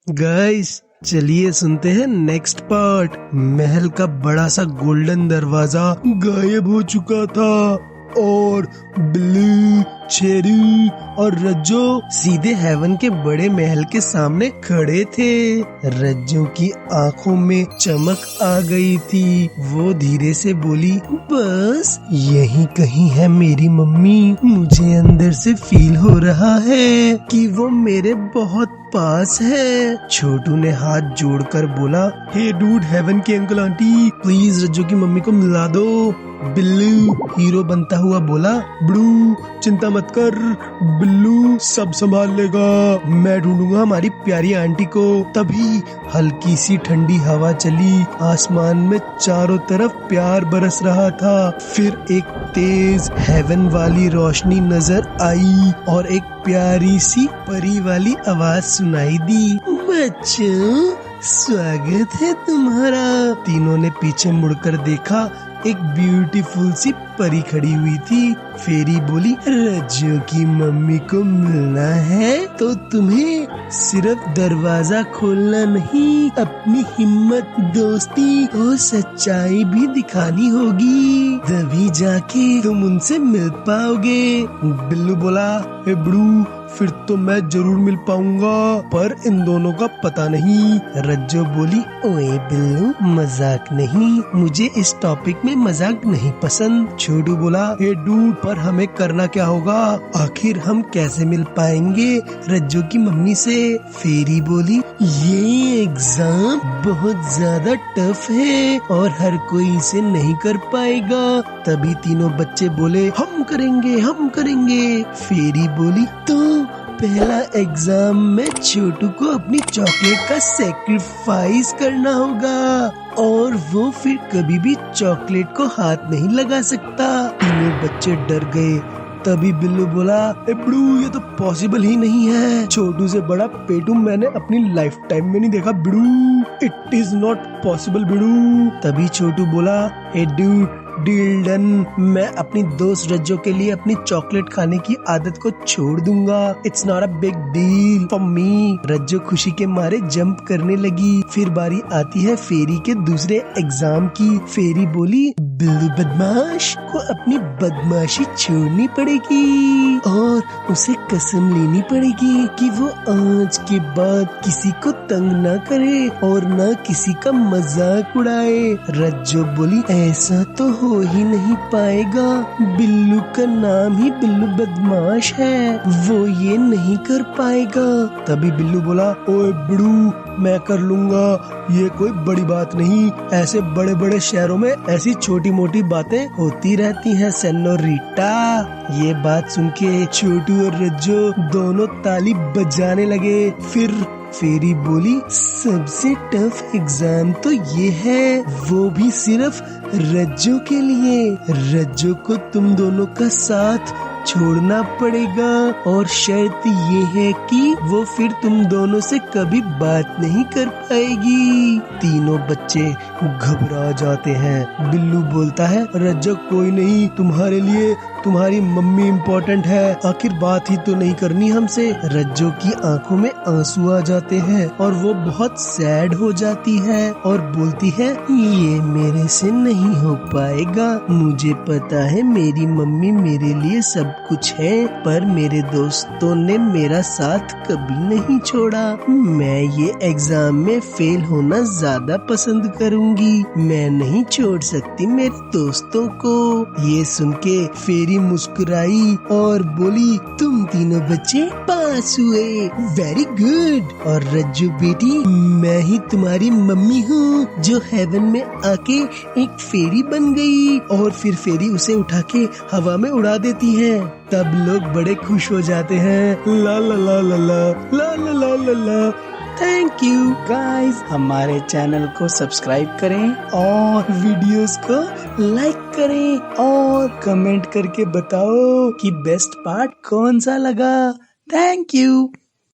Guys चलिए सुनते हैं नेक्स्ट पार्ट। महल का बड़ा सा गोल्डन दरवाजा गायब हो चुका था और बिल्ली, चेरी और रज्जो सीधे हेवन के बड़े महल के सामने खड़े थे। रज्जो की आंखों में चमक आ गई थी। वो धीरे से बोली, बस यही कहीं है मेरी मम्मी। मुझे अंदर से फील हो रहा है कि वो मेरे बहुत पास है। छोटू ने हाथ जोड़कर बोला, हे डूड, हेवन के अंकल आंटी, प्लीज रज्जो की मम्मी को मिला दो। बिल्लू हीरो बनता हुआ बोला, बड़ू चिंता मत कर, बिल्लू सब संभाल लेगा, मैं ढूंढूंगा हमारी प्यारी आंटी को। तभी हल्की सी ठंडी हवा चली। आसमान में चारों तरफ प्यार बरस रहा था। फिर एक तेज हेवन वाली रोशनी नजर आई और एक प्यारी सी परी वाली आवाज सुनाई दी, बच्चों स्वागत है तुम्हारा। तीनों ने पीछे मुड़कर देखा, एक ब्यूटीफुल सी परी खड़ी हुई थी। फेरी बोली, रज्जो की मम्मी को मिलना है तो तुम्हें सिर्फ दरवाजा खोलना नहीं, अपनी हिम्मत, दोस्ती और सच्चाई भी दिखानी होगी, तभी जाके तुम उनसे मिल पाओगे। बिल्लू बोला, हे बड़ू फिर तो मैं जरूर मिल पाऊंगा, पर इन दोनों का पता नहीं। रज्जो बोली, ओए बिल्लू मजाक नहीं, मुझे इस टॉपिक में मजाक नहीं पसंद। छोटू बोला, हे डूड, पर हमें करना क्या होगा? आखिर हम कैसे मिल पाएंगे रज्जो की मम्मी से? फेरी बोली, ये एग्जाम बहुत ज्यादा टफ है और हर कोई इसे नहीं कर पाएगा। तभी तीनों बच्चे बोले, हम करेंगे, हम करेंगे। फेरी बोली, तो पहला एग्जाम में छोटू को अपनी चॉकलेट का सैक्रिफाइस करना होगा और वो फिर कभी भी चॉकलेट को हाथ नहीं लगा सकता। तीनों बच्चे डर गए। तभी बिल्लू बोला, बिड़ू ये तो पॉसिबल ही नहीं है, छोटू से बड़ा पेटू मैंने अपनी लाइफ टाइम में नहीं देखा बिड़ू, इट इज नॉट पॉसिबल बिड़ू। तभी छोटू बोला, हे डूड, डील डन, मैं अपनी दोस्त रज्जो के लिए अपनी चॉकलेट खाने की आदत को छोड़ दूंगा, it's not a big deal for me. Rajjo खुशी के मारे जंप करने लगी। फिर बारी आती है फेरी के दूसरे एग्जाम की। फेरी बोली, बिल्लू बदमाश को अपनी बदमाशी छोड़नी पड़ेगी और उसे कसम लेनी पड़ेगी कि वो आज के बाद किसी को तंग न करे और न किसी का मजाक उड़ाए। रज्जो बोली, ऐसा तो हो ही नहीं पाएगा, बिल्लू का नाम ही बिल्लू बदमाश है, वो ये नहीं कर पाएगा। तभी बिल्लू बोला, ओए बिड़ू मैं कर लूंगा, ये कोई बड़ी बात नहीं, ऐसे बड़े बड़े शहरों में ऐसी छोटी मोटी बातें होती रहती हैं सेनोरिटा। ये बात सुन के छोटू और रज्जो दोनों ताली बजाने लगे। फिर फेरी बोली, सबसे टफ एग्जाम तो ये है, वो भी सिर्फ रज्जो के लिए। रज्जो को तुम दोनों का साथ छोड़ना पड़ेगा और शर्त ये है कि वो फिर तुम दोनों से कभी बात नहीं कर पाएगी। तीनों बच्चे घबरा जाते हैं। बिल्लू बोलता है, रज्जो कोई नहीं, तुम्हारे लिए तुम्हारी मम्मी इम्पोर्टेंट है, आखिर बात ही तो नहीं करनी हमसे। रज्जो की आंखों में आंसू आ जाते हैं और वो बहुत सैड हो जाती है और बोलती है, ये मेरे से नहीं हो पाएगा, मुझे पता है मेरी मम्मी मेरे लिए सब कुछ है, पर मेरे दोस्तों ने मेरा साथ कभी नहीं छोड़ा, मैं ये एग्जाम में फेल होना ज्यादा पसंद करूंगी, मैं नहीं छोड़ सकती मेरे दोस्तों को। ये सुन के फेरी मुस्कुराई और बोली, तुम तीनों बच्चे पास हुए, वेरी गुड। और रज्जू बेटी, मैं ही तुम्हारी मम्मी हूँ जो हेवन में आके एक फेरी बन गई। और फिर फेरी उसे उठा के हवा में उड़ा देती है। तब लोग बड़े खुश हो जाते हैं। ला ला ला ला ला ला ला ला ला ला। थैंक यू गाइस, हमारे चैनल को सब्सक्राइब करें और वीडियोस को लाइक करें और कमेंट करके बताओ कि बेस्ट पार्ट कौन सा लगा। Thank you.